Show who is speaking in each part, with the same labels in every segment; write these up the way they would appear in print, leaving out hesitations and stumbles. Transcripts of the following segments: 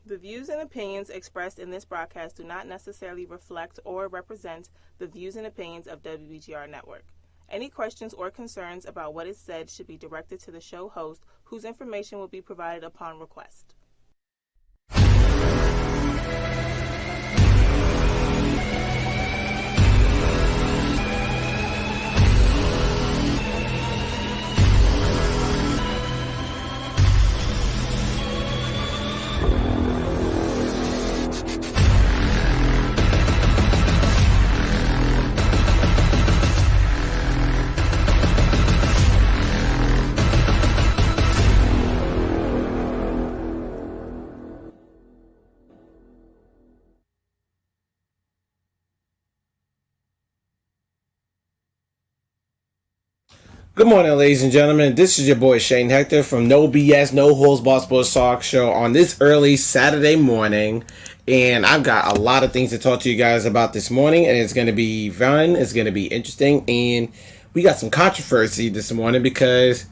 Speaker 1: The views and opinions expressed in this broadcast do not necessarily reflect or represent the views and opinions of WBGR Network. Any questions or concerns about what is said should be directed to the show host, whose information will be provided upon request.
Speaker 2: Good morning, ladies and gentlemen. This is your boy Shane Hector from No BS, No Holds Barred Sports Talk Show on this early Saturday morning. And I've got a lot of things to talk to you guys about this morning, and it's going to be fun, it's going to be interesting, and we got some controversy this morning because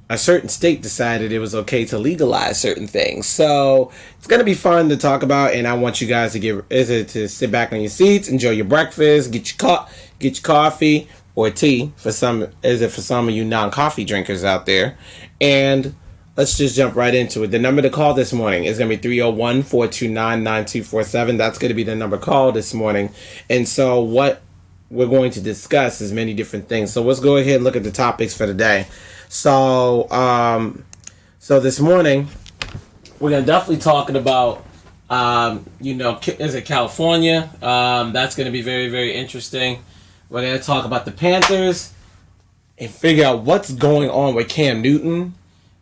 Speaker 2: a certain state decided it was okay to legalize certain things. So it's going to be fun to talk about, and I want you guys to sit back on your seats, enjoy your breakfast, get your coffee or tea for some of you non-coffee drinkers out there. And let's just jump right into it. The number to call this morning is going to be 301-429-9247. That's going to be the number call this morning. And so what we're going to discuss is many different things. So let's go ahead and look at the topics for the day. So this morning we're going to definitely talking about is it California? That's going to be very, very interesting. We're going to talk about the Panthers and figure out what's going on with Cam Newton.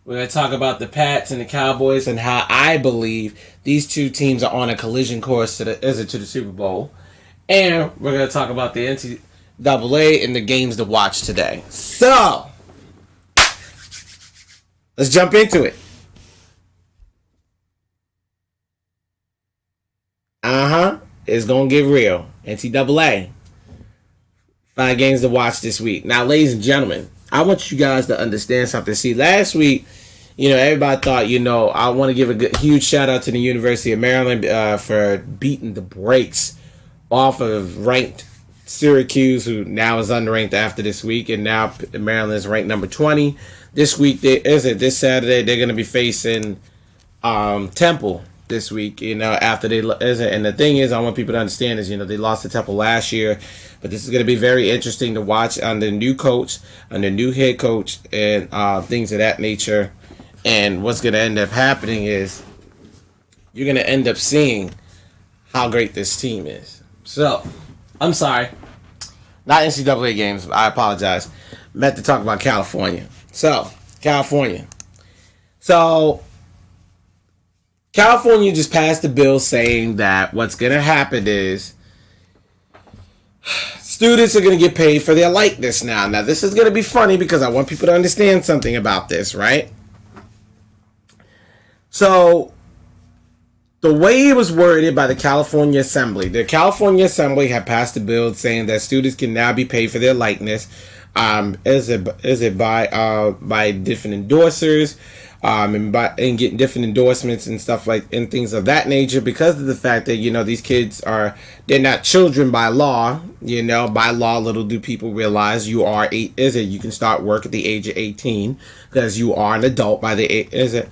Speaker 2: We're going to talk about the Pats and the Cowboys and how I believe these two teams are on a collision course to the Super Bowl. And we're going to talk about the NCAA and the games to watch today. So, let's jump into it. It's going to get real. NCAA. 5 games to watch this week. Now, ladies and gentlemen, I want you guys to understand something. See, last week, everybody thought, I want to give a huge shout out to the University of Maryland for beating the brakes off of ranked Syracuse, who now is unranked after this week, and now Maryland is ranked number 20. This week, this Saturday, they're going to be facing Temple this week, after they, and the thing is, I want people to understand is, they lost to Temple last year, but this is going to be very interesting to watch under the new coach, under new head coach, and things of that nature. And what's going to end up happening is you're going to end up seeing how great this team is. So, I'm sorry, not NCAA games. I apologize. Meant to talk about California. So, California just passed a bill saying that what's going to happen is students are going to get paid for their likeness now. Now, this is going to be funny because I want people to understand something about this, right? So, the way it was worded by the California Assembly had passed a bill saying that students can now be paid for their likeness. Is it by different endorsers, and getting different endorsements and stuff and things of that nature, because of the fact that these kids they're not children by law. By law, little do people realize you can start work at the age of 18 because you are an adult by the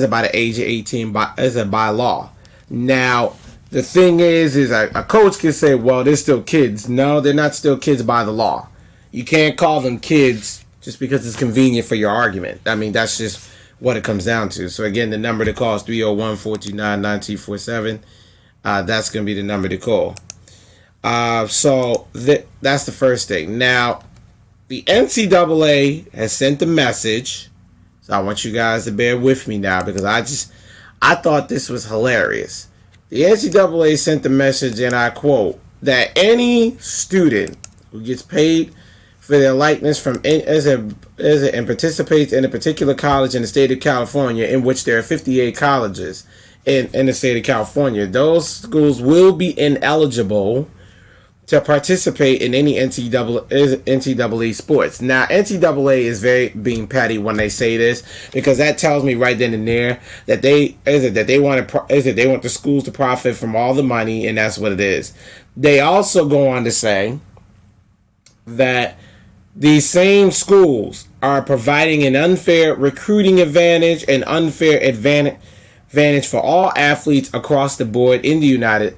Speaker 2: by the age of 18 by law. Now, the thing is a coach can say, well, they're still kids. No, they're not still kids by the law. You can't call them kids just because it's convenient for your argument. I mean, that's just what it comes down to. So, again, the number to call is 301-429-9247. That's going to be the number to call. That's the first thing. Now, the NCAA has sent a message. So, I want you guys to bear with me now because I thought this was hilarious. The NCAA sent the message, and I quote, that any student who gets paid for their likeness and participates in a particular college in the state of California, in which there are 58 colleges in the state of California, those schools will be ineligible to participate in any NCAA sports. Now, NCAA is very being petty when they say this, because that tells me right then and there that they want the schools to profit from all the money, and that's what it is. They also go on to say that these same schools are providing an unfair recruiting advantage and unfair advantage for all athletes across the board in the United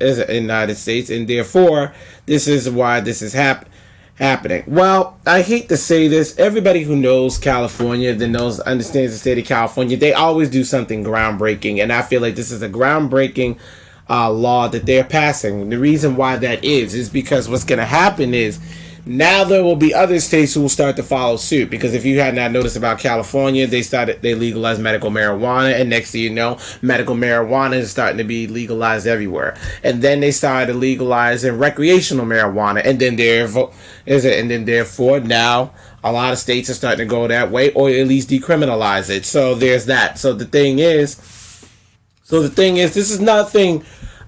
Speaker 2: States, and therefore this is why this is happening. Well, I hate to say this. Everybody who knows California, understands the state of California, they always do something groundbreaking, and I feel like this is a groundbreaking law that they're passing. The reason why that is because what's going to happen is now there will be other states who will start to follow suit, because if you had not noticed about California, they legalized medical marijuana, and next thing you know, medical marijuana is starting to be legalized everywhere. And then they started legalizing recreational marijuana, and then therefore now a lot of states are starting to go that way, or at least decriminalize it. So there's that. So the thing is, this is nothing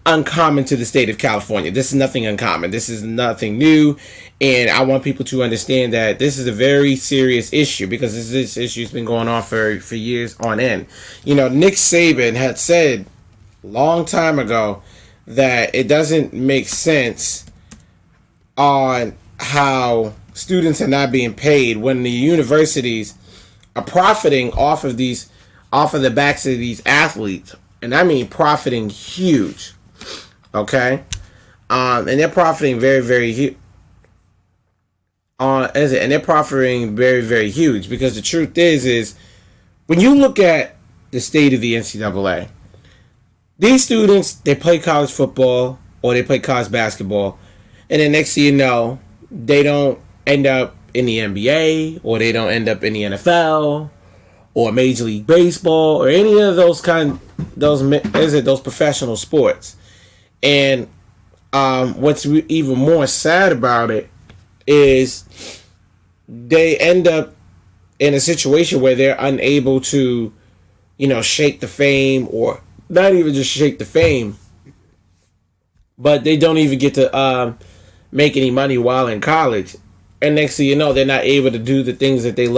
Speaker 2: uncommon to the state of California. This is nothing uncommon. This is nothing new. And I want people to understand that this is a very serious issue, because this issue has been going on for years on end. You know, Nick Saban had said a long time ago that it doesn't make sense on how students are not being paid when the universities are profiting off of the backs of these athletes. And I mean profiting huge. Okay? And they're profiting very, very huge. And they're profiting very, very huge, because the truth is when you look at the state of the NCAA, these students, they play college football or they play college basketball, and then next thing you know, they don't end up in the NBA, or they don't end up in the NFL or Major League Baseball or any of those those professional sports. And what's even more sad about it is they end up in a situation where they're unable to, shake the fame, or not even just shake the fame, but they don't even get to make any money while in college. And next thing you know, they're not able to do the things that they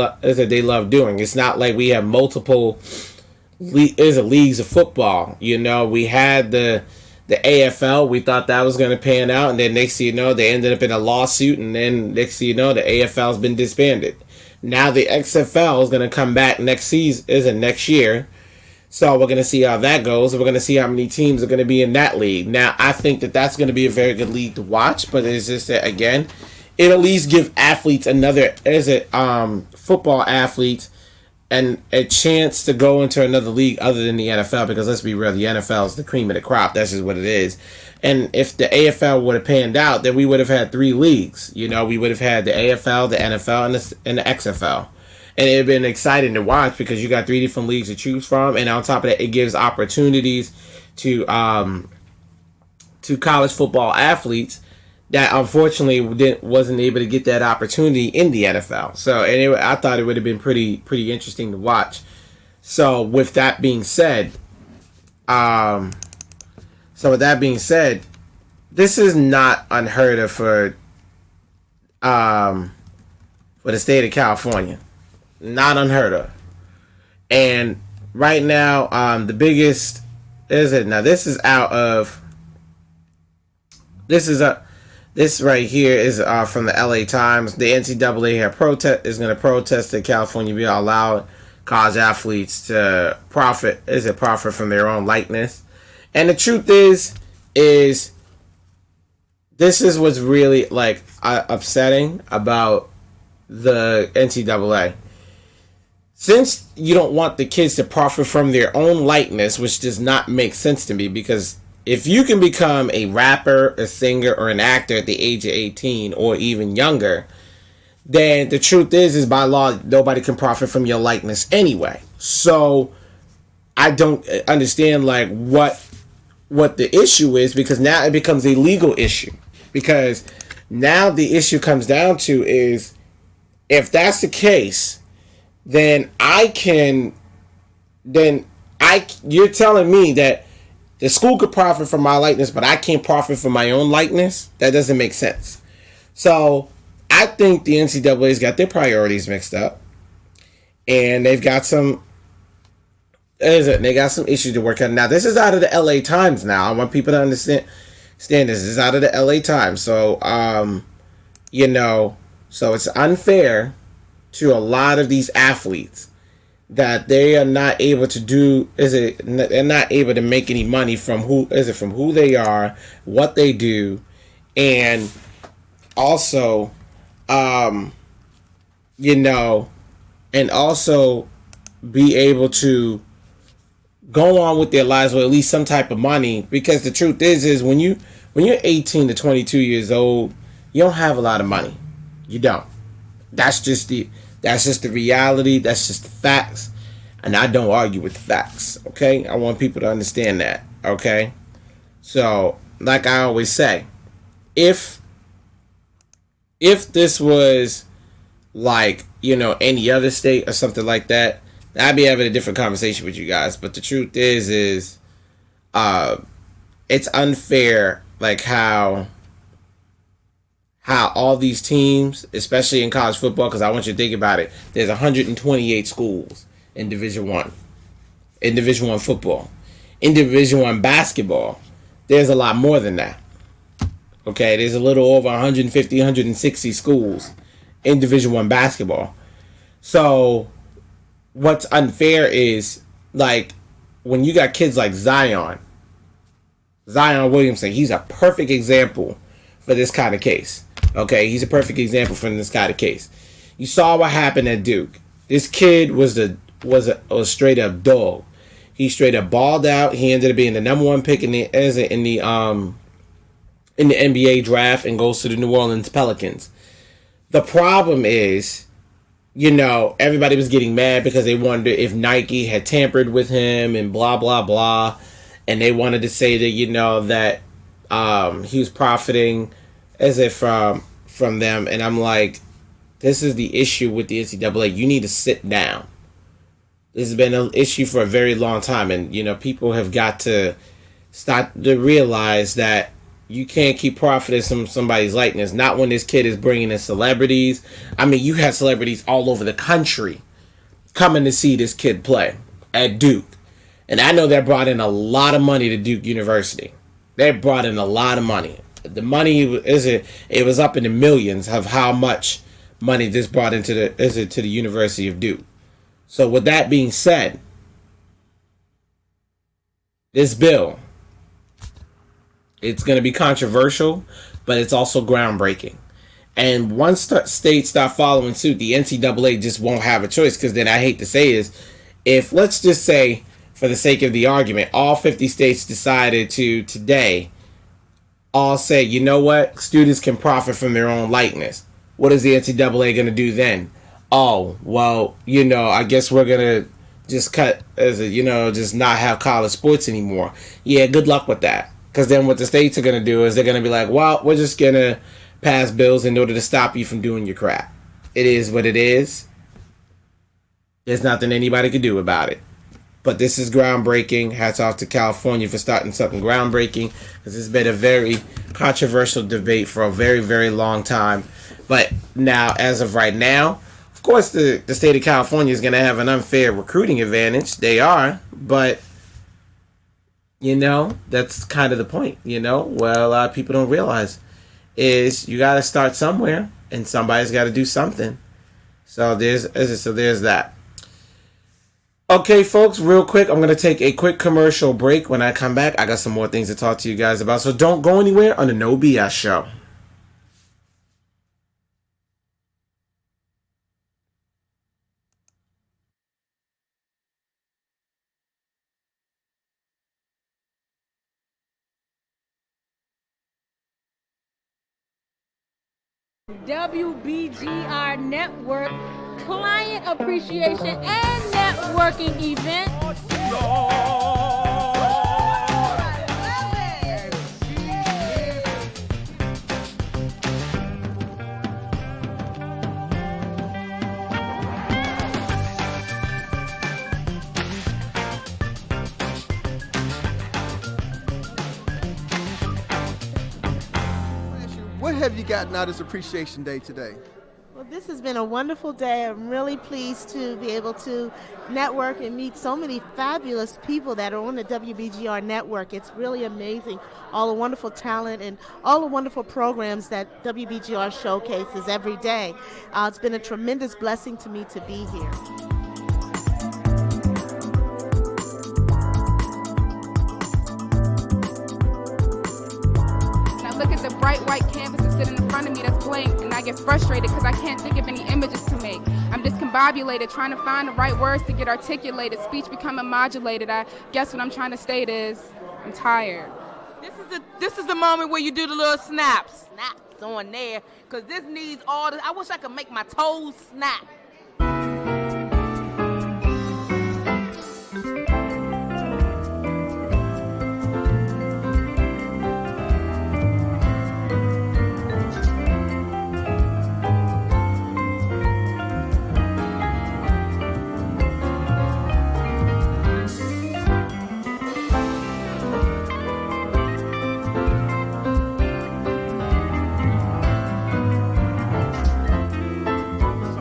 Speaker 2: love doing. It's not like we have multiple leagues of football. We had the AFL, we thought that was going to pan out, and then next thing you know, they ended up in a lawsuit, and then next thing you know, the AFL's been disbanded. Now the XFL is going to come back next year, so we're going to see how that goes, and we're going to see how many teams are going to be in that league. Now, I think that that's going to be a very good league to watch, but it's just that, again, it at least give athletes football athletes, and a chance to go into another league other than the NFL, because let's be real, the NFL is the cream of the crop. That's just what it is. And if the AFL would have panned out, then we would have had 3 leagues. We would have had the AFL, the NFL, and the XFL. And it would have been exciting to watch, because you got 3 different leagues to choose from. And on top of that, it gives opportunities to college football athletes that unfortunately wasn't able to get that opportunity in the NFL. So anyway, I thought it would have been pretty interesting to watch. So with that being said, this is not unheard of for the state of California. Not unheard of. And right now, the biggest This right here is from the LA Times. The NCAA is going to protest that California be allowed college athletes to profit from their own likeness. And the truth is this is what's really upsetting about the NCAA. Since you don't want the kids to profit from their own likeness, which does not make sense to me, because if you can become a rapper, a singer, or an actor at the age of 18 or even younger, then the truth is by law, nobody can profit from your likeness anyway. So I don't understand what the issue is, because now it becomes a legal issue. Because now the issue comes down to is, if that's the case, then you're telling me that The school could profit from my likeness, but I can't profit from my own likeness. That doesn't make sense. So I think the NCAA's got their priorities mixed up, and they've got some. They got some issues to work out. Now, this is out of the LA Times. Now, I want people to understand this. This is out of the LA Times. So, so it's unfair to a lot of these athletes that they are not able to do. They're not able to make any money from who they are, what they do, and also, and also be able to go on with their lives with at least some type of money. Because the truth is when you're 18 to 22 years old, you don't have a lot of money. You don't. That's just the reality. That's just the facts. And I don't argue with the facts. Okay? I want people to understand that. Okay? So, like I always say, if this was like, any other state or something like that, I'd be having a different conversation with you guys. But the truth is it's unfair, like how all these teams, especially in college football, because I want you to think about it. There's 128 schools in Division I. In Division I football. In Division I basketball, there's a lot more than that. Okay, there's a little over 150, 160 schools in Division I basketball. So what's unfair is, like, when you got kids like Zion Williamson, he's a perfect example for this kind of case. Okay, he's a perfect example for this kind of case. You saw what happened at Duke. This kid was a straight up dog. He straight up balled out. He ended up being the number one pick in the NBA draft and goes to the New Orleans Pelicans. The problem is, everybody was getting mad because they wondered if Nike had tampered with him and blah, blah, blah. And they wanted to say that, that he was profiting from them. And I'm like, this is the issue with the NCAA. You need to sit down. This has been an issue for a very long time. And, people have got to start to realize that you can't keep profiting from somebody's likeness. Not when this kid is bringing in celebrities. I mean, you have celebrities all over the country coming to see this kid play at Duke. And I know that brought in a lot of money to Duke University. They brought in a lot of money. The money it was up in the millions of how much money this brought into the University of Duke. So with that being said, this bill, it's going to be controversial, but it's also groundbreaking. And once states start following suit, the NCAA just won't have a choice. Because then I hate to say is, if, let's just say, for the sake of the argument, all 50 states decided to today all say, you know what, students can profit from their own likeness. What is the NCAA going to do then? Oh, well, I guess we're going to just cut, just not have college sports anymore. Yeah, good luck with that. Because then what the states are going to do is they're going to be like, well, we're just going to pass bills in order to stop you from doing your crap. It is what it is. There's nothing anybody can do about it. But this is groundbreaking. Hats off to California for starting something groundbreaking. Because it's been a very controversial debate for a very, very long time. But now, as of right now, of course, the state of California is going to have an unfair recruiting advantage. They are. But that's kind of the point, what a lot of people don't realize is you got to start somewhere and somebody's got to do something. So there's that. Okay, folks, real quick, I'm going to take a quick commercial break. When I come back, I got some more things to talk to you guys about. So don't go anywhere on the No BS Show.
Speaker 3: WBGR Network Client Appreciation and Networking Event.
Speaker 4: have you gotten out of this Appreciation Day today?
Speaker 5: Well, this has been a wonderful day. I'm really pleased to be able to network and meet so many fabulous people that are on the WBGR network. It's really amazing, all the wonderful talent and all the wonderful programs that WBGR showcases every day. It's been a tremendous blessing to me to be here.
Speaker 6: Look at the bright white canvas that's sitting in front of me that's blank, and I get frustrated because I can't think of any images to make. I'm discombobulated, trying to find the right words to get articulated, speech becoming modulated. I guess what I'm trying to state is, I'm tired.
Speaker 7: This is the moment where you do the little snaps on there, because this needs all this. I wish I could make my toes snap.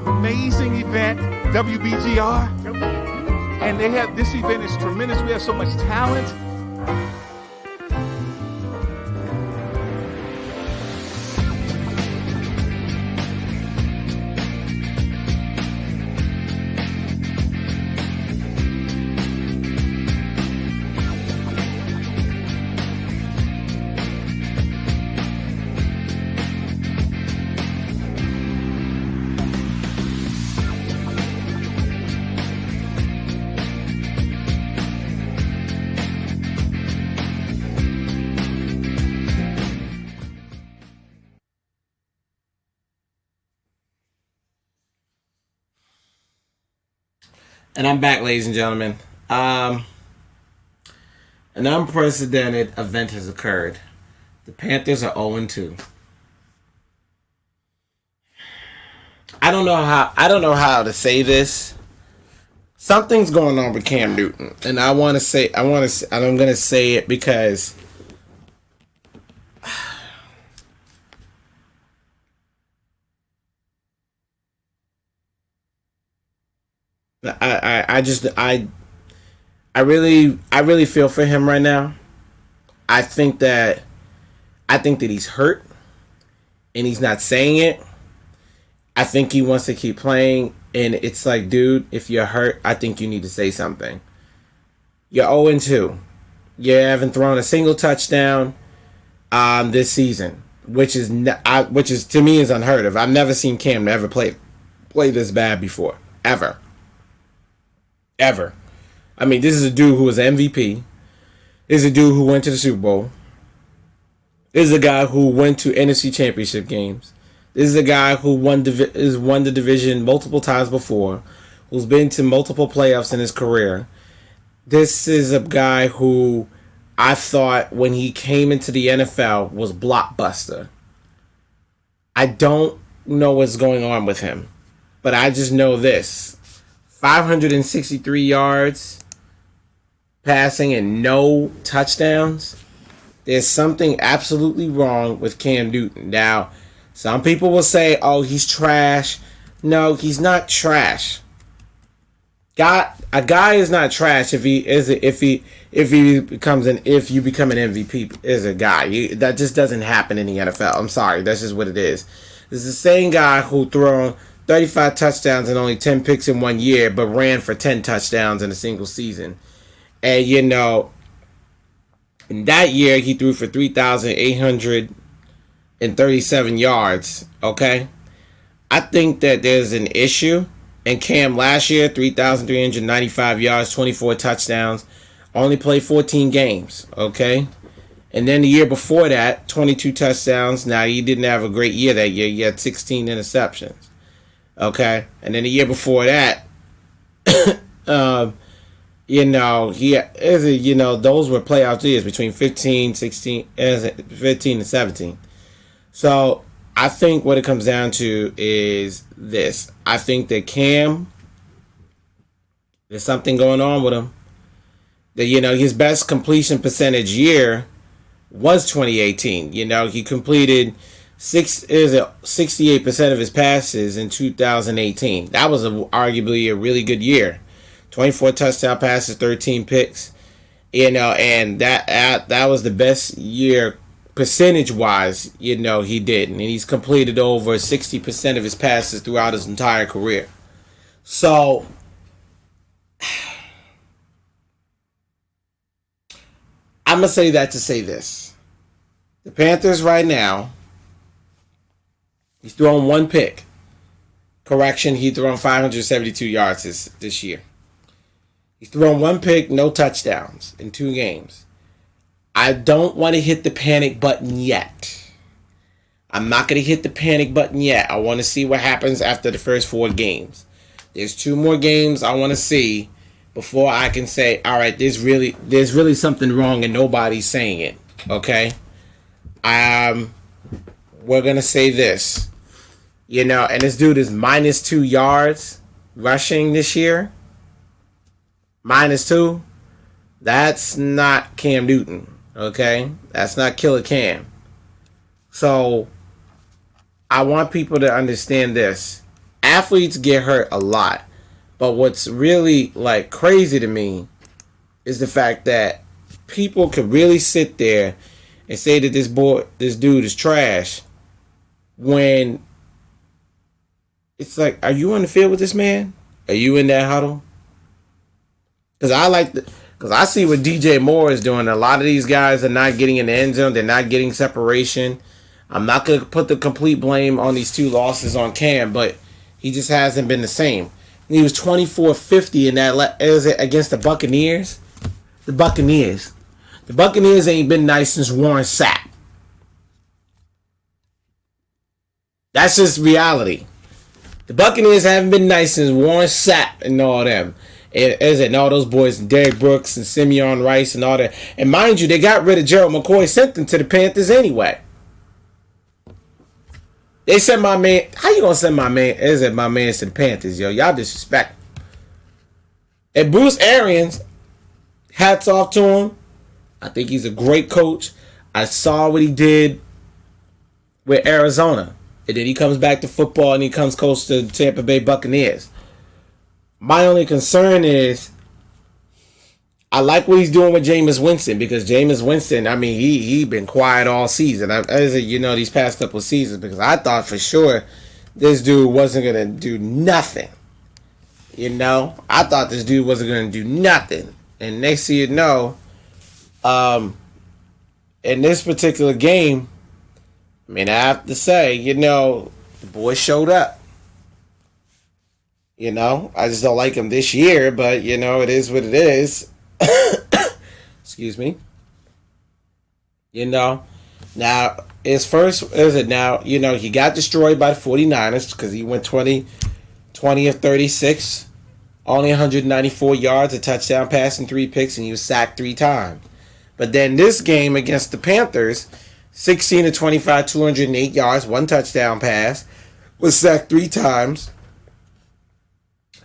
Speaker 8: Amazing event, WBGR, and they have this event is tremendous. We have so much talent.
Speaker 2: And I'm back, ladies and gentlemen. An unprecedented event has occurred. The Panthers are 0-2. I don't know how to say this. Something's going on with Cam Newton, and I'm going to say it because I really feel for him right now. I think that he's hurt and he's not saying it. I think he wants to keep playing, and it's like, dude, if you're hurt, I think you need to say something. You're 0-2. You haven't thrown a single touchdown this season, which is to me is unheard of. I've never seen Cam ever play this bad before, ever. I mean, this is a dude who was MVP. This is a dude who went to the Super Bowl. This is a guy who went to NFC Championship games. This is a guy who won the division multiple times before, who's been to multiple playoffs in his career. This is a guy who I thought when he came into the NFL was blockbuster. I don't know what's going on with him, but I just know this. 563 yards passing and no touchdowns. There's something absolutely wrong with Cam Newton. Now, some people will say, "Oh, he's trash." No, he's not trash. A guy is not trash if you become an MVP as a guy. That just doesn't happen in the NFL. I'm sorry, that's just what it is. It's the same guy who thrown 35 touchdowns and only 10 picks in 1 year, but ran for 10 touchdowns in a single season. And, in that year, he threw for 3,837 yards, okay? I think that there's an issue. And Cam last year, 3,395 yards, 24 touchdowns, only played 14 games, okay? And then the year before that, 22 touchdowns. Now, he didn't have a great year that year. He had 16 interceptions. Okay, and then the year before that, those were playoff years between 15 and 17. So I think what it comes down to is this. I think that Cam, there's something going on with him. That, his best completion percentage year was 2018. He completed 68% of his passes in 2018. That was arguably a really good year. 24 touchdown passes, 13 picks. And that was the best year percentage-wise, he did. And he's completed over 60% of his passes throughout his entire career. So, I'm going to say that to say this. The Panthers right now, he's thrown one pick. Correction, he thrown 572 yards this year. He's thrown one pick, no touchdowns in 2 games. I don't want to hit the panic button yet. I'm not going to hit the panic button yet. I want to see what happens after the first 4 games. There's 2 more games I want to see before I can say, all right, there's really something wrong and nobody's saying it. Okay? We're going to say this. And this dude is minus 2 yards rushing this year. -2. That's not Cam Newton. Okay? That's not Killer Cam. So, I want people to understand this. Athletes get hurt a lot. But what's really crazy to me is the fact that people could really sit there and say that this dude is trash when it's like, are you on the field with this man? Are you in that huddle? Because I see what DJ Moore is doing. A lot of these guys are not getting in the end zone. They're not getting separation. I'm not going to put the complete blame on these 2 losses on Cam, but he just hasn't been the same. He was 24-50 in that against the Buccaneers. The Buccaneers ain't been nice since Warren Sapp. That's just reality. The Buccaneers haven't been nice since Warren Sapp and all them. And all those boys, and Derrick Brooks and Simeon Rice and all that. And mind you, they got rid of Gerald McCoy, sent them to the Panthers anyway. They sent my man. How you gonna send my man? My man to the Panthers, yo? Y'all disrespect. And Bruce Arians, hats off to him. I think he's a great coach. I saw what he did with Arizona, and then he comes back to football and he comes close to the Tampa Bay Buccaneers. My only concern is, I like what he's doing with Jameis Winston, because Jameis Winston, he been quiet all season. These past couple of seasons, because I thought for sure this dude wasn't going to do nothing. I thought this dude wasn't going to do nothing. And next thing you know, in this particular game, I have to say, the boy showed up. I just don't like him this year, but, it is what it is. Excuse me. Now, his first, he got destroyed by the 49ers because he went 20 of 36, only 194 yards, a touchdown pass, and 3 picks, and he was sacked 3 times. But then this game against the Panthers, 16 of 25, 208 yards, 1 touchdown pass, was sacked 3 times.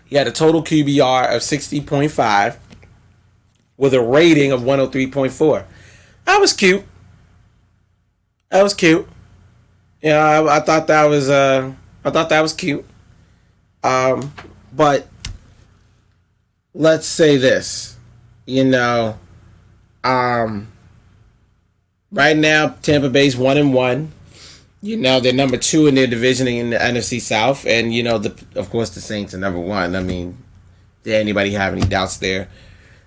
Speaker 2: He had a total QBR of 60.5 with a rating of 103.4. That was cute. I thought that was cute. But let's say this, right now Tampa Bay's 1-1. They're number 2 in their division in the NFC South, and of course the Saints are number 1. Did anybody have any doubts there?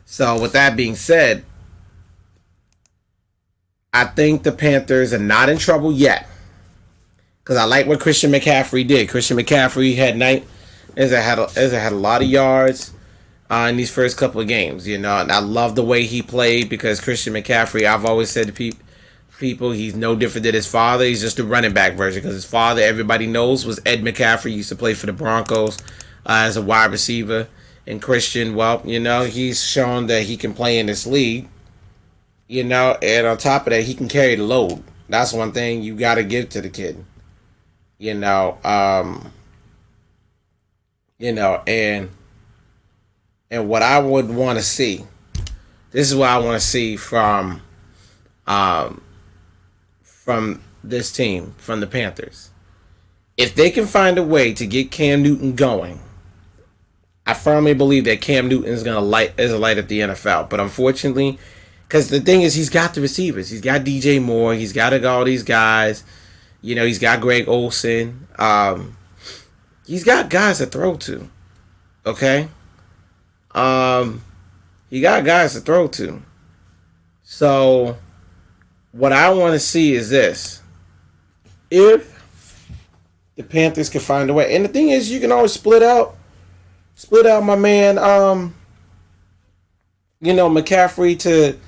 Speaker 2: So with that being said, I think the Panthers are not in trouble yet, because I like what Christian McCaffrey did. Christian McCaffrey had a lot of yards in these first couple of games, and I love the way he played, because Christian McCaffrey, I've always said to people, he's no different than his father. He's just a running back version, because his father, everybody knows, was Ed McCaffrey. He used to play for the Broncos as a wide receiver. And Christian, he's shown that he can play in this league, and on top of that, he can carry the load. That's one thing you got to give to the kid, and what I would want to see, this is what I want to see from this team from the Panthers. If they can find a way to get Cam Newton going, I firmly believe that Cam Newton is a light at the NFL. But unfortunately, because the thing is, he's got the receivers. He's got DJ Moore. He's got all these guys. He's got Greg Olsen. He's got guys to throw to. Okay? He got guys to throw to. So, what I want to see is this. If the Panthers can find a way. And the thing is, you can always split out my man, McCaffrey to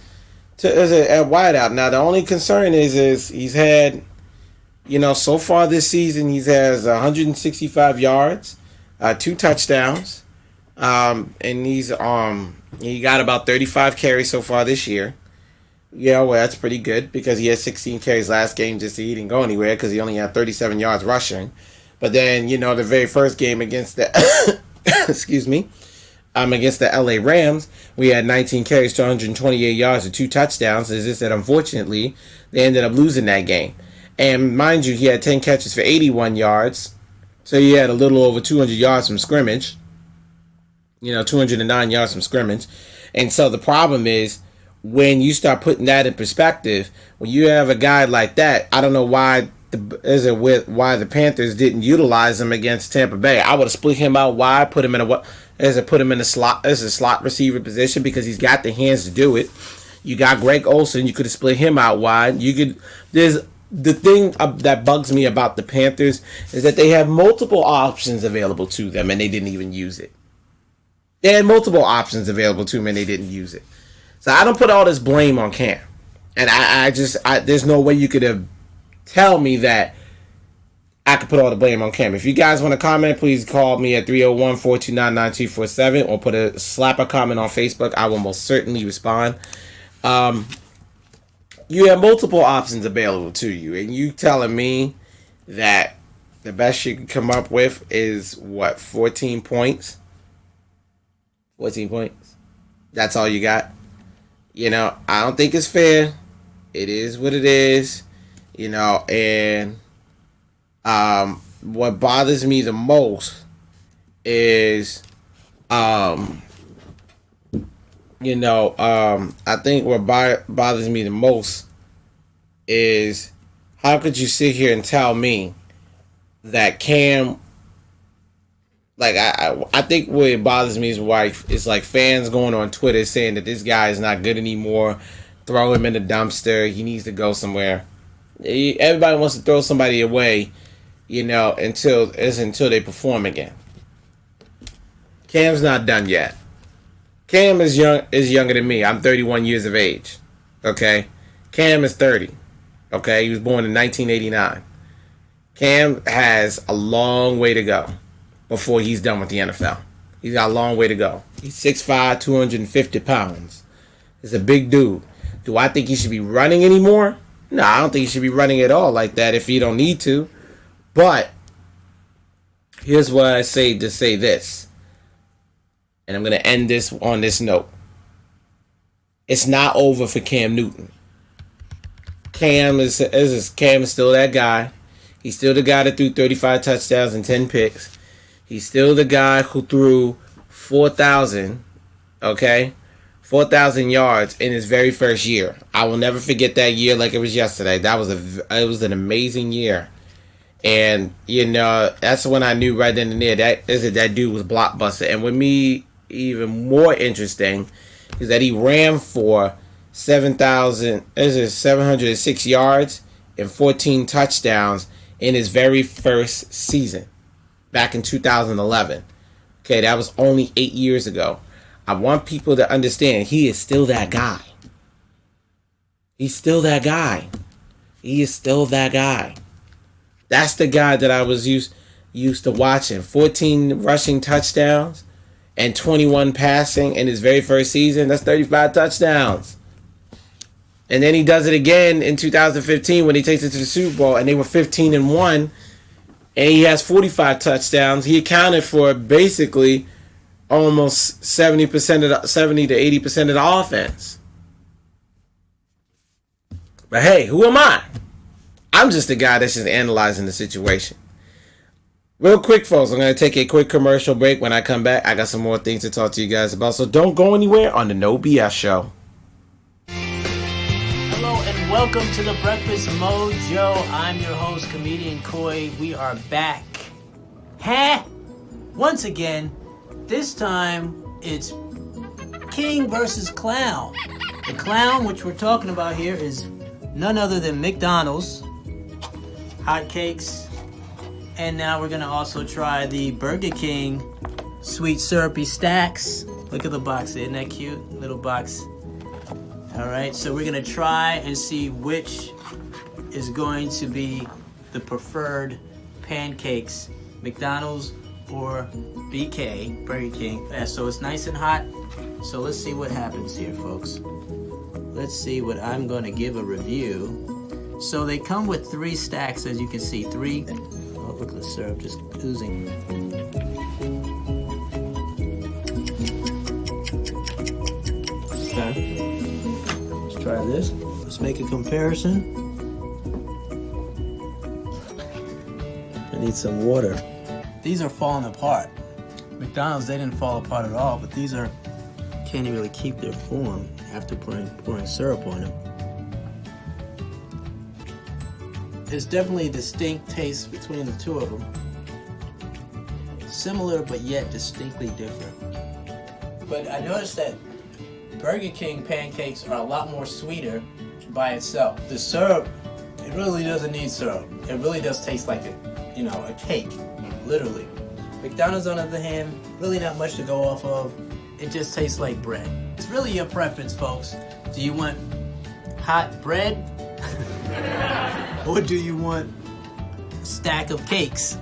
Speaker 2: at wideout. Now, the only concern is he's had, so far this season, he has 165 yards, 2 touchdowns, and he got about 35 carries so far this year. Yeah, well, that's pretty good because he had 16 carries last game. Just he didn't go anywhere because he only had 37 yards rushing. But then, the very first game against the against the LA Rams, we had 19 carries to 128 yards and 2 touchdowns. It's just that unfortunately they ended up losing that game. And mind you, he had 10 catches for 81 yards, so he had a little over 200 yards from scrimmage. 209 yards from scrimmage. And so the problem is, when you start putting that in perspective, when you have a guy like that, I don't know why the Panthers didn't utilize him against Tampa Bay. I would have split him out wide, put him in a slot receiver position because he's got the hands to do it. You got Greg Olsen, you could have split him out wide. There's the thing that bugs me about the Panthers is that they have multiple options available to them and they didn't even use it. They had multiple options available to them and they didn't use it. So I don't put all this blame on Cam. And I there's no way you could have tell me that I could put all the blame on Cam. If you guys want to comment, please call me at 301-429-9247 or slap a comment on Facebook. I will most certainly respond. You have multiple options available to you, and you telling me that the best you can come up with is 14 points? 14 points? That's all you got? I don't think it's fair. It is what it is. And what bothers me the most is, I think what bothers me the most is how could you sit here and tell me that Cam, I think what it bothers me is why it's like fans going on Twitter saying that this guy is not good anymore, throw him in the dumpster, he needs to go somewhere. Everybody wants to throw somebody away, until they perform again. Cam's not done yet. Cam is younger than me. I'm 31 years of age. Okay? Cam is 30. Okay? He was born in 1989. Cam has a long way to go before he's done with the NFL. He's got a long way to go. He's 6'5", 250 pounds. He's a big dude. Do I think he should be running anymore? No, I don't think he should be running at all like that if he don't need to. But here's what I say to say this. And I'm going to end this on this note. It's not over for Cam Newton. Cam is still that guy. He's still the guy that threw 35 touchdowns and 10 picks. He's still the guy who threw 4,000 yards in his very first year. I will never forget that year like it was yesterday. It was an amazing year. And, that's when I knew right then and there that dude was blockbuster. And with me, even more interesting is that he ran for 706 yards and 14 touchdowns in his very first season back in 2011. Okay, that was only 8 years ago. I want people to understand he is still that guy. He's still that guy. He is still that guy. That's the guy that I was used to watching. 14 rushing touchdowns and 21 passing in his very first season. That's 35 touchdowns. And then he does it again in 2015 when he takes it to the Super Bowl, and they were 15-1, and he has 45 touchdowns. He accounted for basically almost 70 to 80% of the offense. But hey, who am I? I'm just the guy that's just analyzing the situation. Real quick, folks, I'm going to take a quick commercial break. When I come back, I got some more things to talk to you guys about. So don't go anywhere on the No BS Show.
Speaker 9: Hello and welcome to the Breakfast Mojo. I'm your host, Comedian Koi. We are back. Once again, this time it's King versus Clown. The clown, which we're talking about here, is none other than McDonald's hotcakes. And now we're going to also try the Burger King sweet syrupy stacks. Look at the box. Isn't that cute? Little box. All right, so we're going to try and see which is going to be the preferred pancakes, McDonald's or BK, Burger King. Yeah, so it's nice and hot. So let's see what happens here, folks. Let's see what I'm going to give a review. So they come with 3 stacks, as you can see. 3. Oh, look at the syrup just oozing. Okay. Let's try this. Let's make a comparison. I need some water. These are falling apart. McDonald's, they didn't fall apart at all, but these are can't even really keep their form after pouring syrup on them. There's definitely a distinct taste between the two of them. Similar, but yet distinctly different. But I noticed that Burger King pancakes are a lot more sweeter by itself. The syrup, it really doesn't need syrup. It really does taste like a cake, literally. McDonald's, on the other hand, really not much to go off of. It just tastes like bread. It's really your preference, folks. Do you want hot bread? Or do you want a stack of cakes?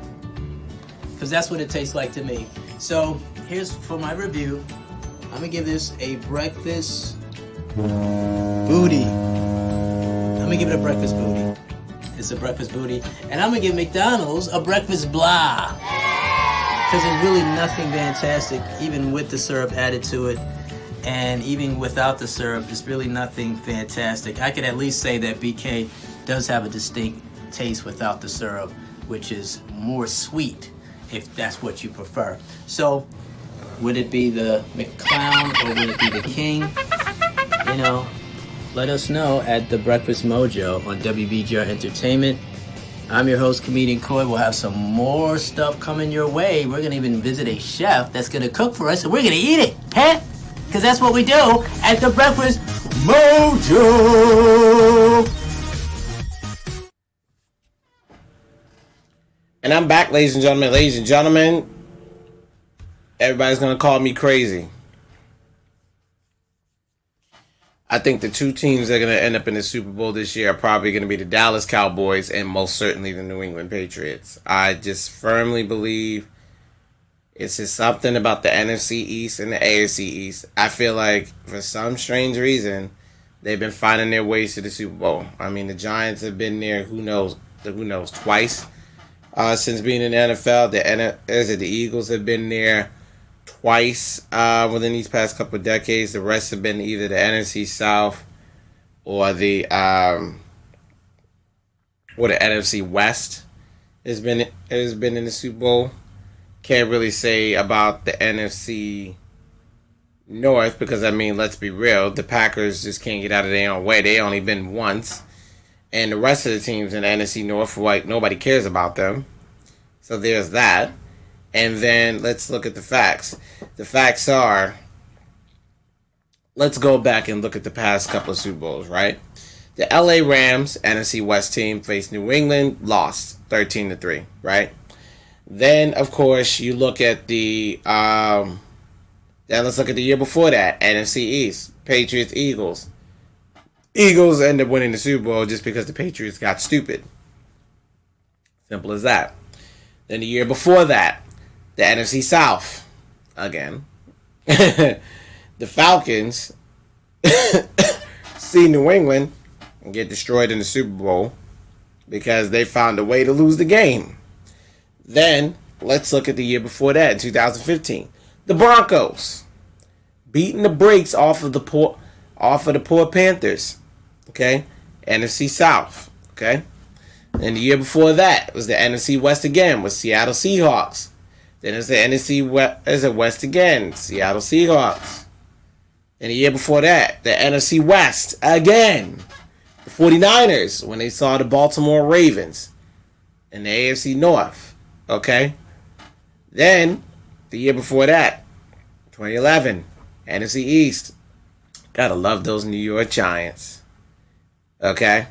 Speaker 9: Because that's what it tastes like to me. So here's for my review. I'm gonna give this a breakfast booty. I'm gonna give it a breakfast booty. It's a breakfast booty. And I'm gonna give McDonald's a breakfast blah. Because there's really nothing fantastic, even with the syrup added to it. And even without the syrup, there's really nothing fantastic. I could at least say that BK does have a distinct taste without the syrup, which is more sweet, if that's what you prefer. So, would it be the McClown or would it be the King? Let us know at the Breakfast Mojo on WBGR Entertainment. I'm your host, Comedian Koi. We'll have some more stuff coming your way. We're going to even visit a chef that's going to cook for us, and we're going to eat it, because that's what we do at the Breakfast Mojo.
Speaker 2: And I'm back, ladies and gentlemen. Ladies and gentlemen, everybody's going to call me crazy. I think the 2 teams that are going to end up in the Super Bowl this year are probably going to be the Dallas Cowboys and most certainly the New England Patriots. I just firmly believe it's just something about the NFC East and the AFC East. I feel like for some strange reason, they've been finding their ways to the Super Bowl. I mean, the Giants have been there, who knows, twice since being in the NFL. The Eagles have been there twice within these past couple of decades. The rest have been either the NFC South or the NFC West has been in the Super Bowl. Can't really say about the NFC North because, I mean, let's be real, the Packers just can't get out of their own way. They only been once. And the rest of the teams in the NFC North, like, nobody cares about them. So there's that. And then let's look at the facts. The facts are, let's go back and look at the past couple of Super Bowls, right? The LA Rams, NFC West team, faced New England, lost 13-3, right? Then, of course, you look at then let's look at the year before that, NFC East, Patriots, Eagles. Eagles end up winning the Super Bowl just because the Patriots got stupid. Simple as that. Then the year before that, the NFC South, again. The Falcons see New England and get destroyed in the Super Bowl because they found a way to lose the game. Then, let's look at the year before that, in 2015. The Broncos beating the brakes off of the poor Panthers. Okay? NFC South. Okay? And the year before that was the NFC West again with Seattle Seahawks. Then it's the NFC West again, Seattle Seahawks. And the year before that, the NFC West again. The 49ers when they saw the Baltimore Ravens. And the AFC North. Okay? Then, the year before that, 2011, NFC East. Gotta love those New York Giants. Okay?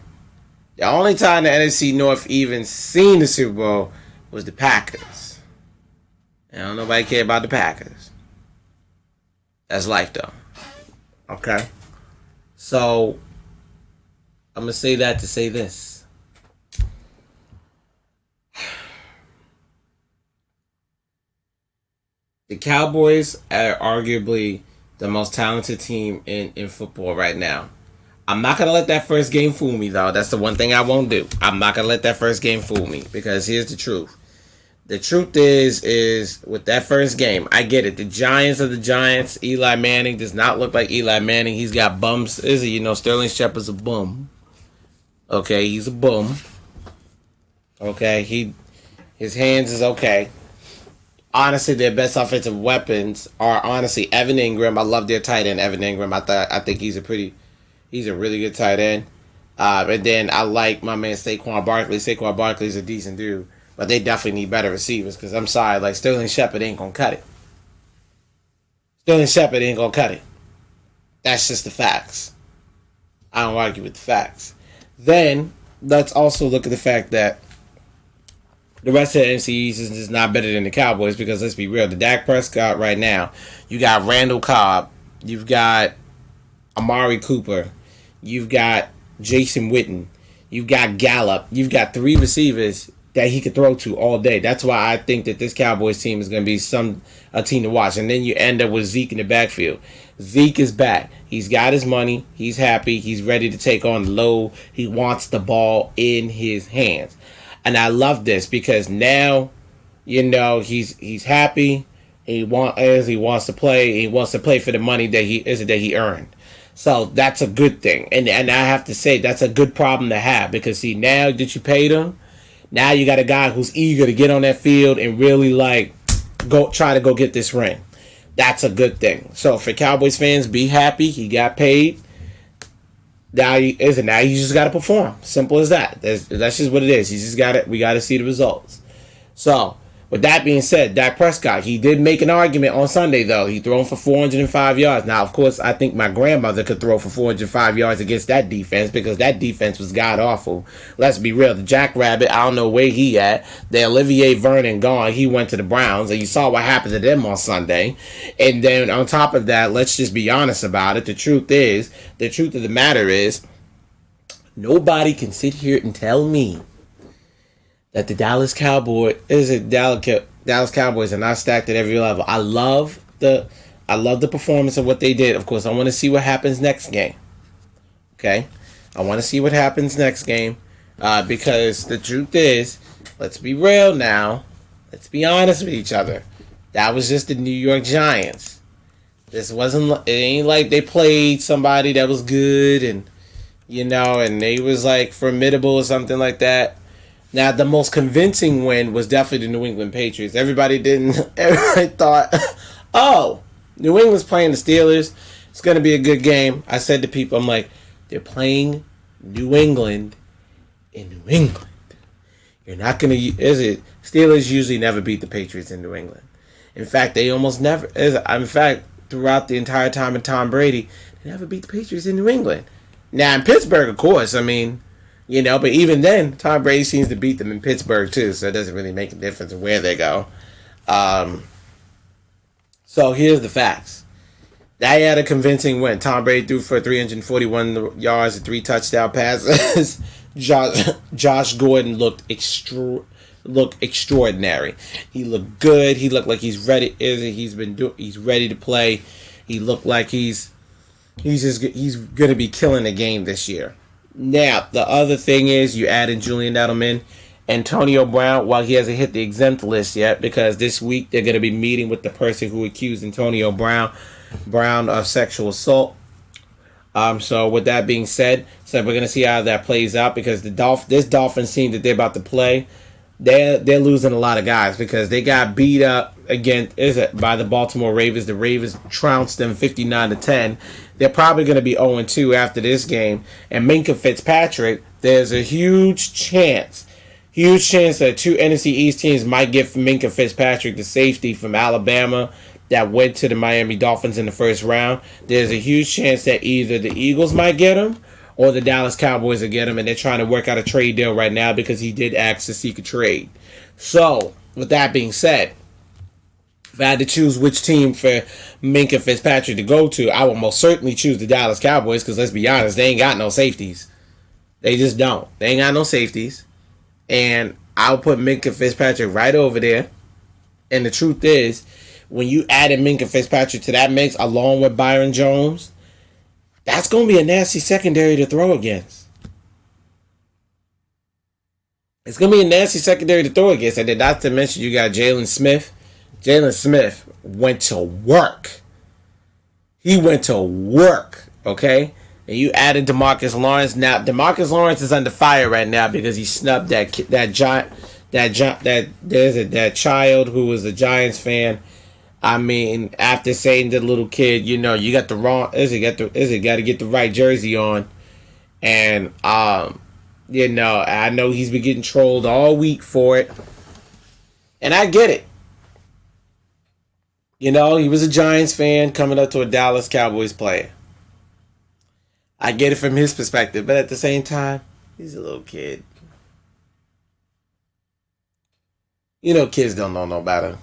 Speaker 2: The only time the NFC North even seen the Super Bowl was the Packers. I don't nobody care about the Packers. That's life though. Okay? So, I'm going to say that to say this. The Cowboys are arguably the most talented team in football right now. I'm not going to let that first game fool me, though. That's the one thing I won't do. I'm not going to let that first game fool me. Because here's the truth. The truth is with that first game, I get it. The Giants are the Giants. Eli Manning does not look like Eli Manning. He's got bums. Sterling Shepard's a bum. Okay, he's a bum. Okay, his hands is okay. Honestly, their best offensive weapons are honestly Evan Ingram. I love their tight end, Evan Ingram. I think he's a really good tight end. And then I like my man Saquon Barkley. Saquon Barkley's a decent dude. But they definitely need better receivers because I'm sorry, like Sterling Shepard ain't gonna cut it. Sterling Shepard ain't gonna cut it. That's just the facts. I don't argue with the facts. Then let's also look at the fact that the rest of the NFC East is just not better than the Cowboys because let's be real, the Dak Prescott right now, you got Randall Cobb, you've got Amari Cooper, you've got Jason Witten, you've got Gallup, you've got 3 receivers that he could throw to all day. That's why I think that this Cowboys team is going to be a team to watch. And then you end up with Zeke in the backfield. Zeke is back. He's got his money. He's happy. He's ready to take on the load. He wants the ball in his hands. And I love this because now, he's happy. He wants to play. He wants to play for the money that he earned. So that's a good thing. And I have to say that's a good problem to have because see, now that you paid him, now you got a guy who's eager to get on that field and really try to go get this ring. That's a good thing. So for Cowboys fans, be happy. He got paid. Now you just got to perform. Simple as that. That's just what it is. We got to see the results. So with that being said, Dak Prescott, he did make an argument on Sunday though. He thrown for 405 yards. Now of course I think my grandmother could throw for 405 yards against that defense because that defense was god awful. Let's be real. The Jackrabbit, I don't know where he at. The Olivier Vernon gone. He went to the Browns and you saw what happened to them on Sunday. And then on top of that, let's just be honest about it. The truth of the matter is nobody can sit here and tell me that the Dallas Cowboys are not stacked at every level. I love the performance of what they did. Of course, I want to see what happens next game. Okay? I want to see what happens next game. Because the truth is, let's be real now. Let's be honest with each other. That was just the New York Giants. It ain't like they played somebody that was good and they was like formidable or something like that. Now, the most convincing win was definitely the New England Patriots. Everybody thought, oh, New England's playing the Steelers. It's going to be a good game. I said to people, I'm like, they're playing New England in New England. You're not going to, Steelers usually never beat the Patriots in New England. In fact, they almost never, throughout the entire time of Tom Brady, they never beat the Patriots in New England. Now, in Pittsburgh, of course, but even then, Tom Brady seems to beat them in Pittsburgh too, so it doesn't really make a difference where they go. So here's the facts. They had a convincing win. Tom Brady threw for 341 yards and 3 touchdown passes. Josh Gordon looked extraordinary. He looked good. He looked like he's ready. He's ready to play. He looked like he's going to be killing the game this year. Now, the other thing is you add in Julian Edelman, Antonio Brown, while he hasn't hit the exempt list yet, because this week they're going to be meeting with the person who accused Antonio Brown of sexual assault. So with that being said, so we're gonna see how that plays out because this Dolphins team that they're about to play, they're losing a lot of guys because they got beat up again by the Baltimore Ravens. The Ravens trounced them 59-10. They're probably gonna be 0-2 after this game. And Minkah Fitzpatrick, there's a huge chance that two NFC East teams might get Minkah Fitzpatrick, the safety from Alabama that went to the Miami Dolphins in the first round. There's a huge chance that either the Eagles might get him or the Dallas Cowboys will get him, and they're trying to work out a trade deal right now because he did ask to seek a trade. So, with that being said, if I had to choose which team for Minkah Fitzpatrick to go to, I would most certainly choose the Dallas Cowboys because let's be honest, they ain't got no safeties. They just don't. They ain't got no safeties. And I'll put Minkah Fitzpatrick right over there. And the truth is, when you added Minkah Fitzpatrick to that mix along with Byron Jones, that's going to be a nasty secondary to throw against. It's going to be a nasty secondary to throw against. And then not to mention you got Jalen Smith. Jalen Smith went to work. He went to work, okay? And you added DeMarcus Lawrence. Now, DeMarcus Lawrence is under fire right now because he snubbed that child who was a Giants fan. I mean, after saying to the little kid, you got the wrong, got to get the right jersey on, and I know he's been getting trolled all week for it, and I get it. He was a Giants fan coming up to a Dallas Cowboys player. I get it from his perspective, but at the same time, he's a little kid. Kids don't know no better.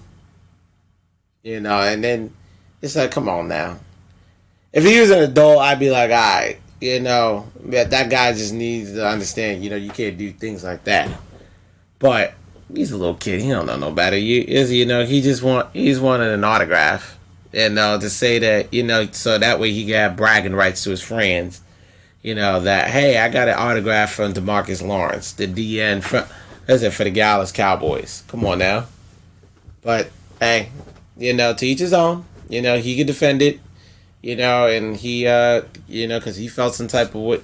Speaker 2: And then it's like, come on now. If he was an adult, I'd be like, all right, that guy just needs to understand, you can't do things like that. But he's a little kid. He don't know no better. He's wanted an autograph. To say that, so that way he can have bragging rights to his friends. That, hey, I got an autograph from DeMarcus Lawrence, the DN for the Dallas Cowboys. Come on now. But, hey, to each his own. He can defend it. And he, because he felt some type of way,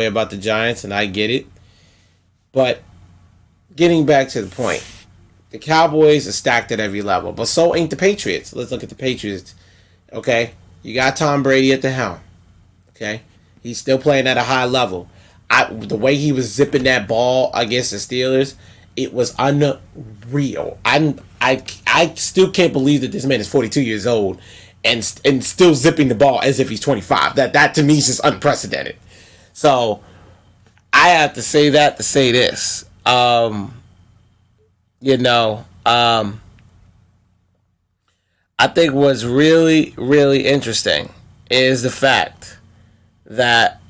Speaker 2: about the Giants, and I get it. But getting back to the point, the Cowboys are stacked at every level, but so ain't the Patriots. Let's look at the Patriots. Okay, you got Tom Brady at the helm. Okay, he's still playing at a high level. The way he was zipping that ball against the Steelers, it was unreal. I still can't believe that this man is 42 years old and still zipping the ball as if he's 25. That to me is just unprecedented. So I have to say that to say this. I think what's really, really interesting is the fact that,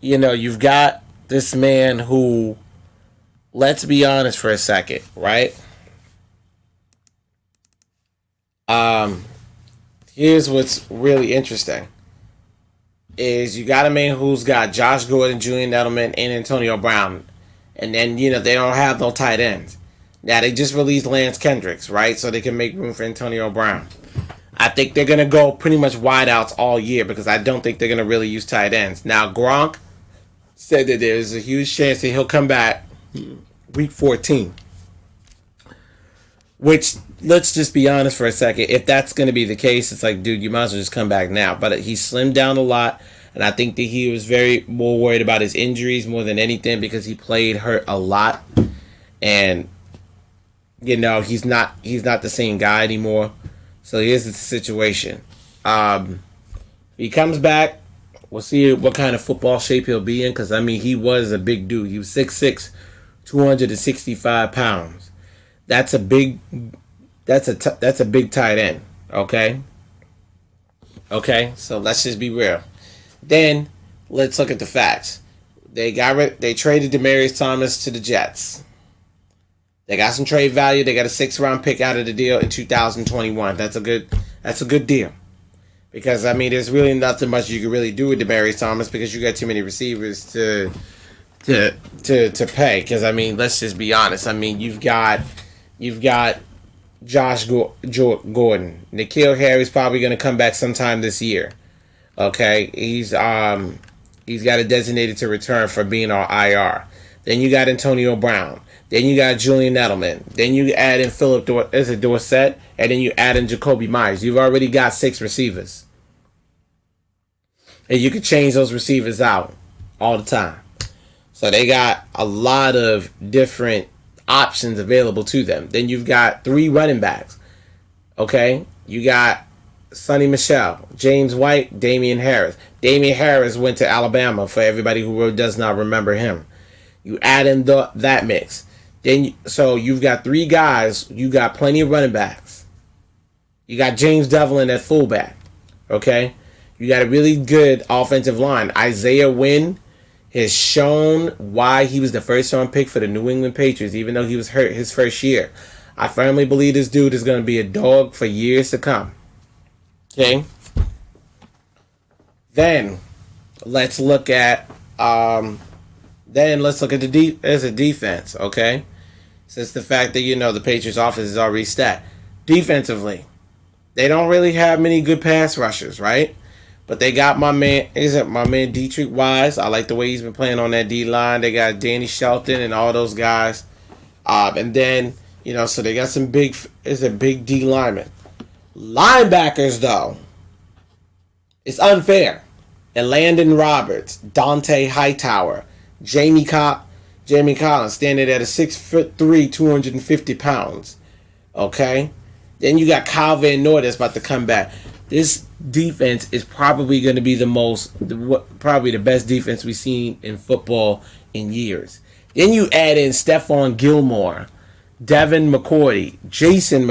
Speaker 2: you've got this man who, let's be honest for a second, right? Here's what's really interesting is you got a man who's got Josh Gordon, Julian Edelman, and Antonio Brown. And then, they don't have no tight ends. Now, they just released Lance Kendricks, right? So they can make room for Antonio Brown. I think they're going to go pretty much wideouts all year because I don't think they're going to really use tight ends. Now, Gronk said that there's a huge chance that he'll come back week 14. Which, let's just be honest for a second. If that's going to be the case, it's like, dude, you might as well just come back now. But he slimmed down a lot. And I think that he was more worried about his injuries more than anything because he played hurt a lot. And, he's not the same guy anymore. So here's the situation. He comes back. We'll see what kind of football shape he'll be in because, he was a big dude. He was 6'6", 265 pounds. That's a big tight end, okay? Okay, so let's just be real. Then let's look at the facts. They traded Demaryius Thomas to the Jets. They got some trade value. They got a 6th-round pick out of the deal in 2021. That's a good deal. Because there's really nothing much you can really do with Demaryius Thomas because you got too many receivers to pay. Because let's just be honest. You've got Josh Gordon. N'Keal Harry's probably going to come back sometime this year. Okay, he's got a designated to return for being on IR. Then you got Antonio Brown. Then you got Julian Edelman. Then you add in Philip Dorsett, and then you add in Jacoby Myers. You've already got 6 receivers. And you can change those receivers out all the time. So they got a lot of different options available to them. Then you've got 3 running backs. Okay? You got Sonny Michel, James White, Damian Harris. Damian Harris went to Alabama for everybody who does not remember him. You add in that mix. So you've got 3 guys. You got plenty of running backs. You got James Devlin at fullback. Okay? You got a really good offensive line. Isaiah Wynn has shown why he was the first round pick for the New England Patriots, even though he was hurt his first year. I firmly believe this dude is going to be a dog for years to come. Okay? Then let's look at the defense, okay? Since the fact that, the Patriots offense is already stacked. Defensively, they don't really have many good pass rushers, right? But they got my man Dietrich Wise. I like the way he's been playing on that D-line. They got Danny Shelton and all those guys. And then, so they got some big D linemen. Linebackers, though, it's unfair. And Landon Roberts, Dante Hightower, Jamie Collins standing at a 6'3", 250 pounds. Okay? Then you got Kyle Van Noy that's about to come back. This defense is probably going to be probably the best defense we've seen in football in years. Then you add in Stephon Gilmore, Devin McCourty, Jason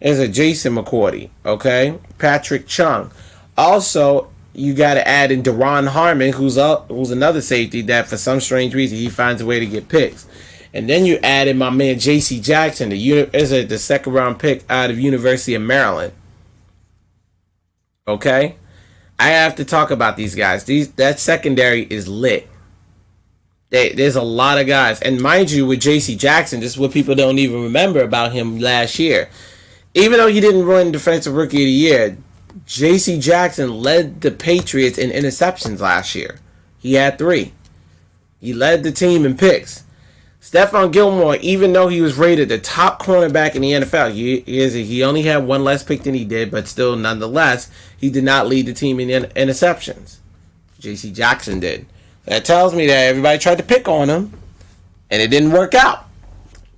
Speaker 2: McCourty, okay? Patrick Chung. Also, you got to add in Deron Harmon, who's another safety that for some strange reason he finds a way to get picks. And then you add in my man J.C. Jackson, the second round pick out of University of Maryland. Okay? I have to talk about these guys. That secondary is lit. There's a lot of guys. And mind you, with J.C. Jackson, this is what people don't even remember about him last year. Even though he didn't win Defensive Rookie of the Year, J.C. Jackson led the Patriots in interceptions last year. He had 3. He led the team in picks. Stephon Gilmore, even though he was rated the top cornerback in the NFL, he only had 1 less pick than he did, but still, nonetheless, he did not lead the team in interceptions. J.C. Jackson did. That tells me that everybody tried to pick on him, and it didn't work out.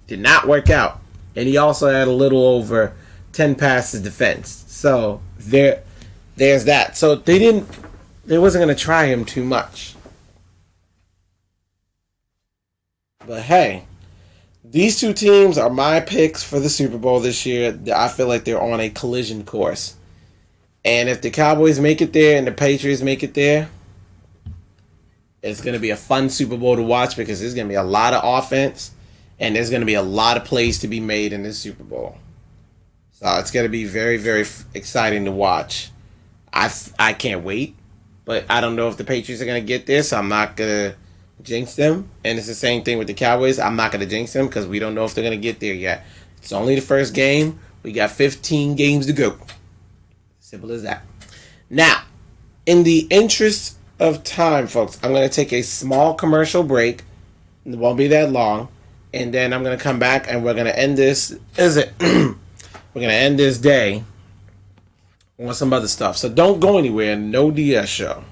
Speaker 2: Did not work out. And he also had a little over 10 passes defense. So there's that. So they wasn't going to try him too much. But hey, these 2 teams are my picks for the Super Bowl this year. I feel like they're on a collision course. And if the Cowboys make it there and the Patriots make it there, it's going to be a fun Super Bowl to watch because there's going to be a lot of offense and there's going to be a lot of plays to be made in this Super Bowl. So it's going to be very, very exciting to watch. I can't wait, but I don't know if the Patriots are going to get there, so I'm not going to jinx them. And it's the same thing with the Cowboys. I'm not going to jinx them because we don't know if they're going to get there yet. It's only the first game. We got 15 games to go. Simple as that. Now, in the interest of time, folks, I'm going to take a small commercial break. It won't be that long. And then I'm going to come back and we're going to end this. We're going to end this day on some other stuff. So don't go anywhere. No DS show.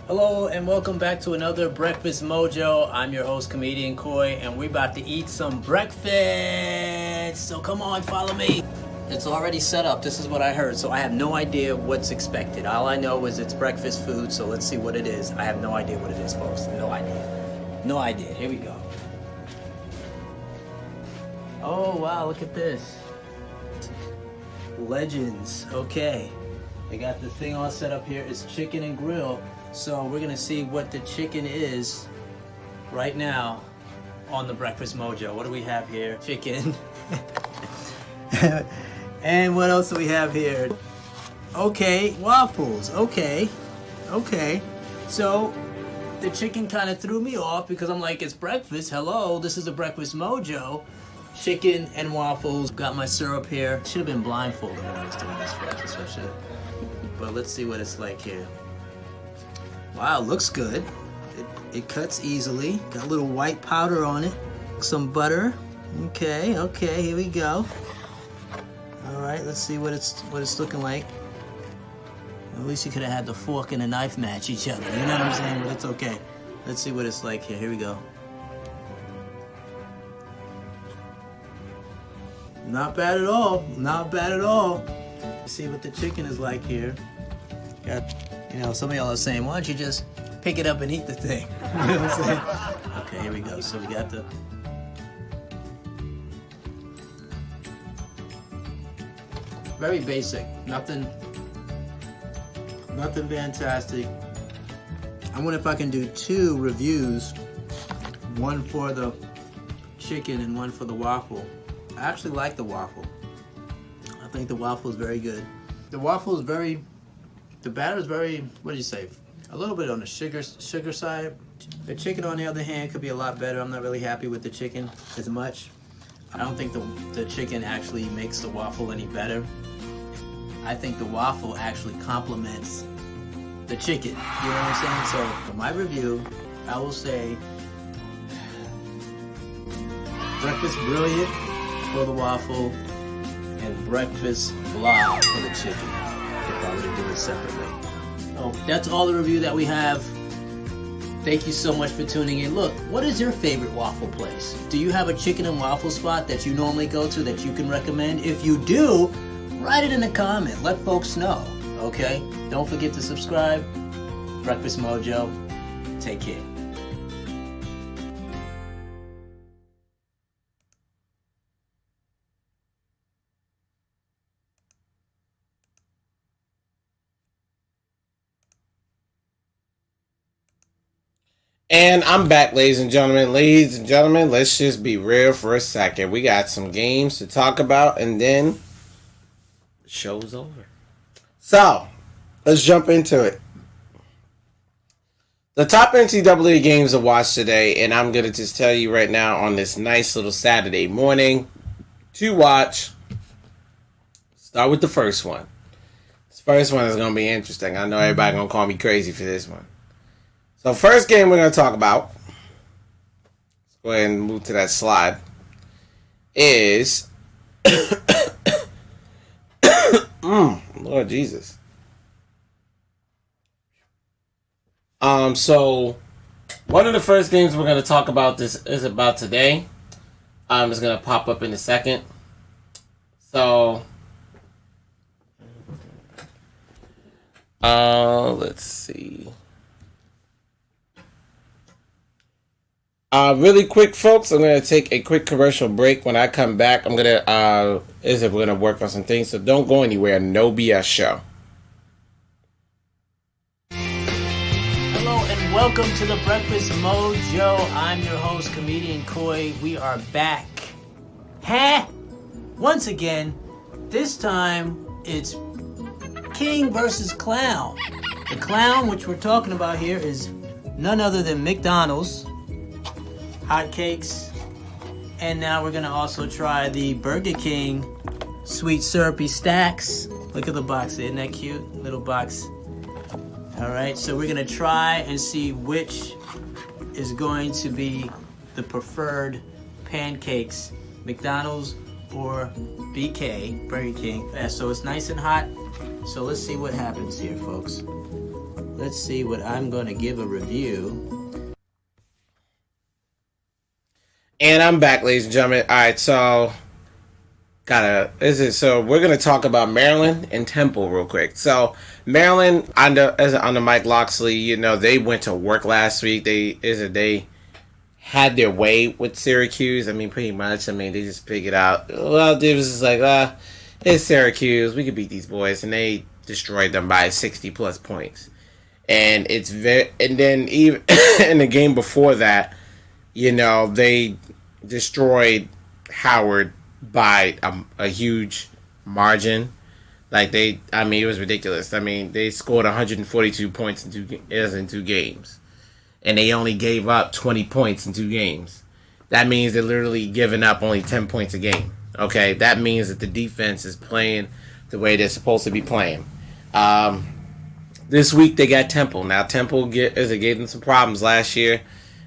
Speaker 9: Hello and welcome back to another Breakfast Mojo. I'm your host, Comedian Coy, and we're about to eat some breakfast. So come on, follow me. It's already set up. This is what I heard, so I have no idea what's expected. All I know is it's breakfast food, so let's see what it is. I have no idea what it is, folks. No idea. No idea. Here we go. Oh, wow, look at this. Legends. Okay. They got the thing all set up here. It's chicken and grill. So we're gonna see what the chicken is right now on the Breakfast Mojo. What do we have here? Chicken. And what else do we have here? Okay, waffles. Okay. So the chicken kind of threw me off because I'm like, it's breakfast. Hello, this is a Breakfast Mojo. Chicken and waffles. Got my syrup here. Should have been blindfolded when I was doing this breakfast. but let's see what it's like here. Wow, looks good. It cuts easily. Got a little white powder on it. Some butter. Okay, here we go. All right, let's see what it's looking like. At least you could have had the fork and the knife match each other. You know what I'm saying? But it's okay. Let's see what it's like here. Here we go. Not bad at all. Not bad at all. Let's see what the chicken is like here. Got, some of y'all are saying, why don't you just pick it up and eat the thing? You know what I'm saying? Okay, here we go. So we got the... Very basic. Nothing fantastic. I wonder if I can do 2 reviews. One for the chicken and one for the waffle. I actually like the waffle. I think the waffle is very good. The waffle is the batter is very, what do you say? A little bit on the sugar side. The chicken, on the other hand, could be a lot better. I'm not really happy with the chicken as much. I don't think the chicken actually makes the waffle any better. I think the waffle actually complements the chicken. You know what I'm saying? So for my review, I will say breakfast brilliant for the waffle and breakfast blah for the chicken. If I were to do it separately. So that's all the review that we have. Thank you so much for tuning in. Look, what is your favorite waffle place? Do you have a chicken and waffle spot that you normally go to that you can recommend? If you do, write it in the comment. Let folks know, okay? Don't forget to subscribe. Breakfast Mojo. Take care.
Speaker 2: And I'm back, ladies and gentlemen. Ladies and gentlemen, let's just be real for a second. We got some games to talk about, and then the show's over. So, let's jump into it. The top NCAA games to watch today, and I'm going to just tell you right now on this nice little Saturday morning to watch. Start with the first one. This first one is going to be interesting. I know everybody going to call me crazy for this one. So first game we're going to talk about, let's go ahead and move to that slide, is, Lord Jesus. So one of the first games we're going to talk about is about today. It's going to pop up in a second. So, let's see. Really quick, folks, I'm going to take a quick commercial break. When I come back, we're going to work on some things, so don't go anywhere. No BS show.
Speaker 9: Hello and welcome to the Breakfast Mojo. I'm your host, Comedian Koi. We are back. Once again, this time it's King versus Clown. The clown, which we're talking about here, is none other than McDonald's hotcakes, and now we're gonna also try the Burger King sweet syrupy stacks. Look at the box, isn't that cute? Little box. All right, so we're gonna try and see which is going to be the preferred pancakes, McDonald's or BK, Burger King. So it's nice and hot, so let's see what happens here, folks. Let's see what I'm gonna give a review.
Speaker 2: And I'm back, ladies and gentlemen. All right, so we're gonna talk about Maryland and Temple real quick. So Maryland under Mike Locksley, they went to work last week. They had their way with Syracuse. I mean, pretty much. I mean, they just figured out. Well, Davis is like, it's Syracuse. We could beat these boys, and they destroyed them by 60+ points. And and then even in the game before that, they destroyed Howard by a huge margin. It was ridiculous. I mean, they scored 142 points in two games. And they only gave up 20 points in 2 games. That means they're literally giving up only 10 points a game. Okay? That means that the defense is playing the way they're supposed to be playing. This week they got Temple. Now Temple gave them some problems last year,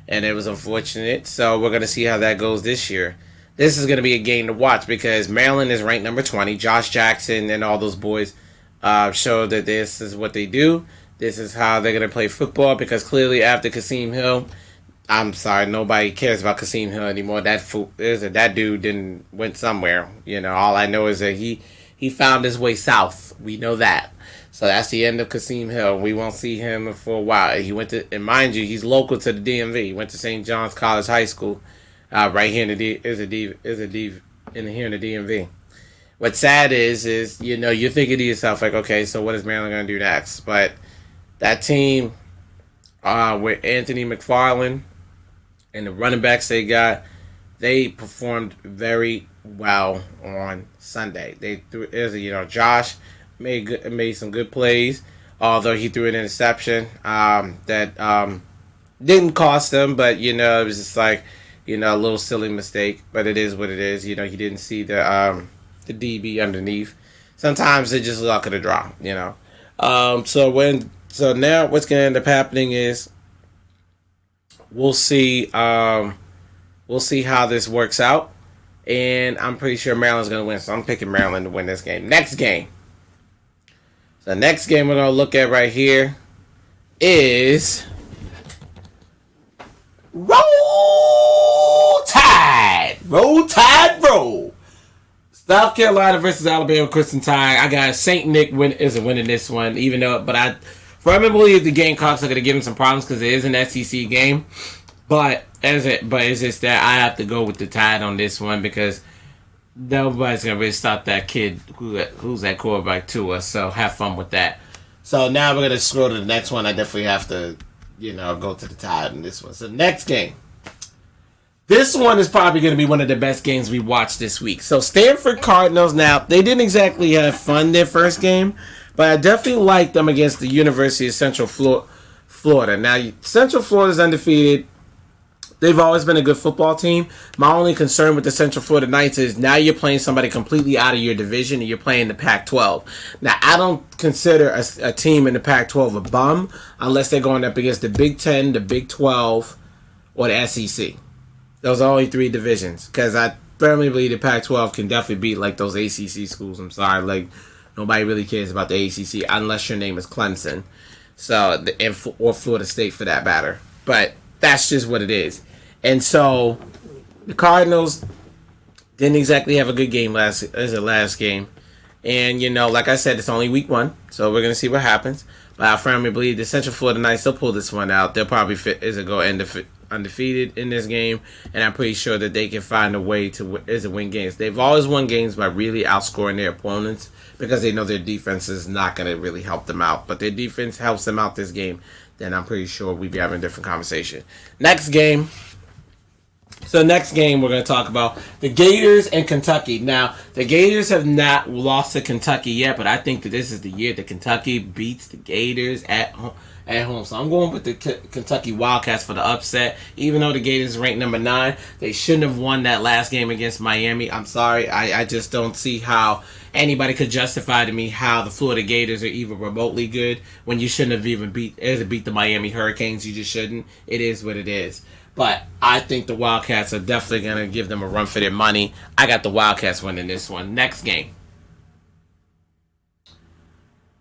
Speaker 2: and it was unfortunate. So we're gonna see how that goes this year. This is gonna be a game to watch because Maryland is ranked number 20. Josh Jackson and all those boys show that this is what they do. This is how they're gonna play football because clearly after Kasim Hill, I'm sorry, nobody cares about Kasim Hill anymore. That dude went somewhere. You know, all I know is that he found his way south. We know that. So that's the end of Kasim Hill. We won't see him for a while. He went to, and mind you, he's local to the DMV. He went to St. John's College High School, right here in the DMV. What's sad is you know you're thinking to yourself like, okay, so what is Maryland gonna do next? But that team, with Anthony McFarland and the running backs they got, they performed very well on Sunday. They threw, Josh made some good plays, although he threw an interception that didn't cost them, but it was just like a little silly mistake. But it is what it is. He didn't see the DB underneath. Sometimes it's just luck of the draw. So now what's gonna end up happening is we'll see how this works out, and I'm pretty sure Maryland's gonna win. So I'm picking Maryland to win this game. Next game. The next game we're going to look at right here is Roll Tide. Roll Tide roll. South Carolina versus Alabama Crimson Tide. I got St. Nick isn't winning this one, but I firmly believe the Gamecocks are going to give them some problems because it is an SEC game. But it's just that I have to go with the Tide on this one because nobody's going to really stop that kid who's that quarterback to us. So have fun with that. So now we're going to scroll to the next one. I definitely have to, go to the Tide in this one. So next game. This one is probably going to be one of the best games we watched this week. So Stanford Cardinals, now, they didn't exactly have fun their first game, but I definitely liked them against the University of Central Florida. Now, Central Florida is undefeated. They've always been a good football team. My only concern with the Central Florida Knights is now you're playing somebody completely out of your division and you're playing the Pac-12. Now, I don't consider a team in the Pac-12 a bum unless they're going up against the Big Ten, the Big 12, or the SEC. Those are only three divisions because I firmly believe the Pac-12 can definitely beat like those ACC schools. I'm sorry, like nobody really cares about the ACC unless your name is Clemson, or Florida State for that matter. But that's just what it is. And so the Cardinals didn't exactly have a good game last game. And, like I said, it's only week 1. So we're going to see what happens. But I firmly believe the Central Florida Knights, they'll pull this one out. They'll probably go undefeated in this game. And I'm pretty sure that they can find a way to win games. They've always won games by really outscoring their opponents because they know their defense is not going to really help them out. But their defense helps them out this game. Then I'm pretty sure we'd be having a different conversation. Next game. So next game we're going to talk about the Gators and Kentucky. Now, the Gators have not lost to Kentucky yet, but I think that this is the year that Kentucky beats the Gators at home. So I'm going with the Kentucky Wildcats for the upset. Even though the Gators ranked number 9, they shouldn't have won that last game against Miami. I'm sorry. I just don't see how anybody could justify to me how the Florida Gators are even remotely good when you shouldn't have even beat the Miami Hurricanes. You just shouldn't. It is what it is. But I think the Wildcats are definitely going to give them a run for their money. I got the Wildcats winning this one. Next game.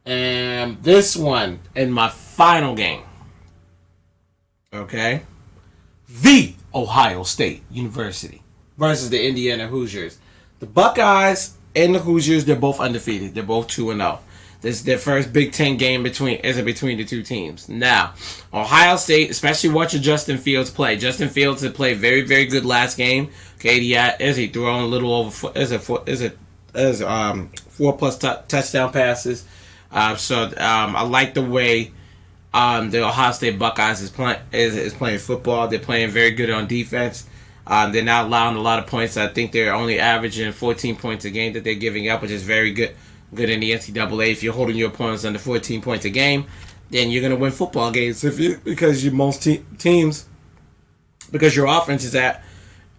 Speaker 2: And this one in my final game. Okay. The Ohio State University versus the Indiana Hoosiers. The Buckeyes and the Hoosiers, they're both undefeated. They're both 2-0. This is their first Big Ten game between the two teams. Now, Ohio State, especially watching Justin Fields play. Justin Fields had played very, very good last game. Okay, he thrown a little over 4+ touchdown passes. So I like the way the Ohio State Buckeyes is playing football. They're playing very good on defense. They're not allowing a lot of points. I think they're only averaging 14 points a game that they're giving up, which is very good in the NCAA. If you're holding your opponents under 14 points a game, then you're going to win football games because your offense is at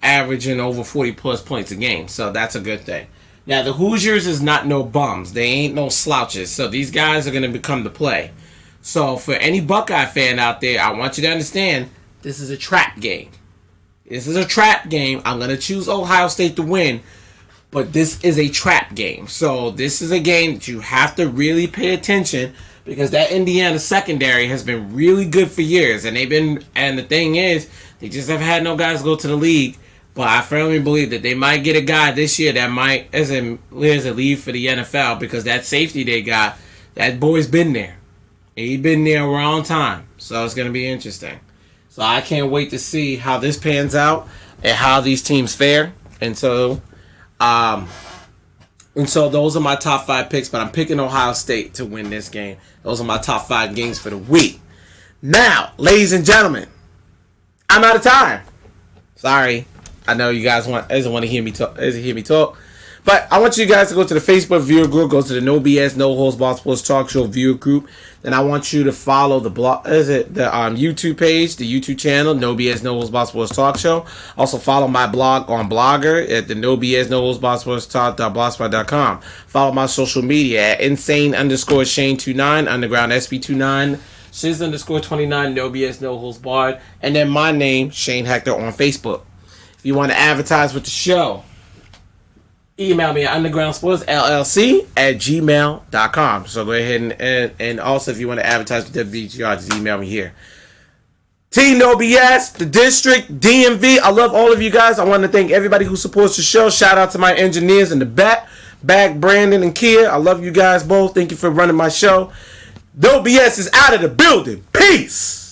Speaker 2: averaging over 40+ points a game. So that's a good thing. Now, the Hoosiers is not no bums. They ain't no slouches. So these guys are going to become the play. So for any Buckeye fan out there, I want you to understand, this is a trap game. This is a trap game. I'm going to choose Ohio State to win. But this is a trap game. So this is a game that you have to really pay attention, because that Indiana secondary has been really good for years. And the thing is, they just have had no guys go to the league. But I firmly believe that they might get a guy this year that might as a leave for the NFL, because that safety they got, that boy's been there. He's been there a long time. So it's going to be interesting. So I can't wait to see how this pans out and how these teams fare. And so those are my top 5 picks, but I'm picking Ohio State to win this game. Those are my top 5 games for the week. Now, ladies and gentlemen, I'm out of time. Sorry. I know you guys doesn't want to hear me talk. But I want you guys to go to the Facebook viewer group, go to the No BS, No Holds Barred Sports Talk Show viewer group. Then I want you to follow the YouTube page, the YouTube channel, No BS, No Holds Barred Sports Talk Show. Also follow my blog on Blogger at the No BS, No Holds Barred Sports Talk.blogspot.com. Follow my social media at insane_Shane29, underground SB29, Shiz_29, No BS, No Holds Barred, and then my name, Shane Hector, on Facebook. If you want to advertise with the show, email me at undergroundsportsllc@gmail.com. So go ahead and also, if you want to advertise with WBGR, just email me here. Team No BS, the district, DMV, I love all of you guys. I want to thank everybody who supports the show. Shout out to my engineers in the back, Brandon and Kia. I love you guys both. Thank you for running my show. No BS is out of the building. Peace.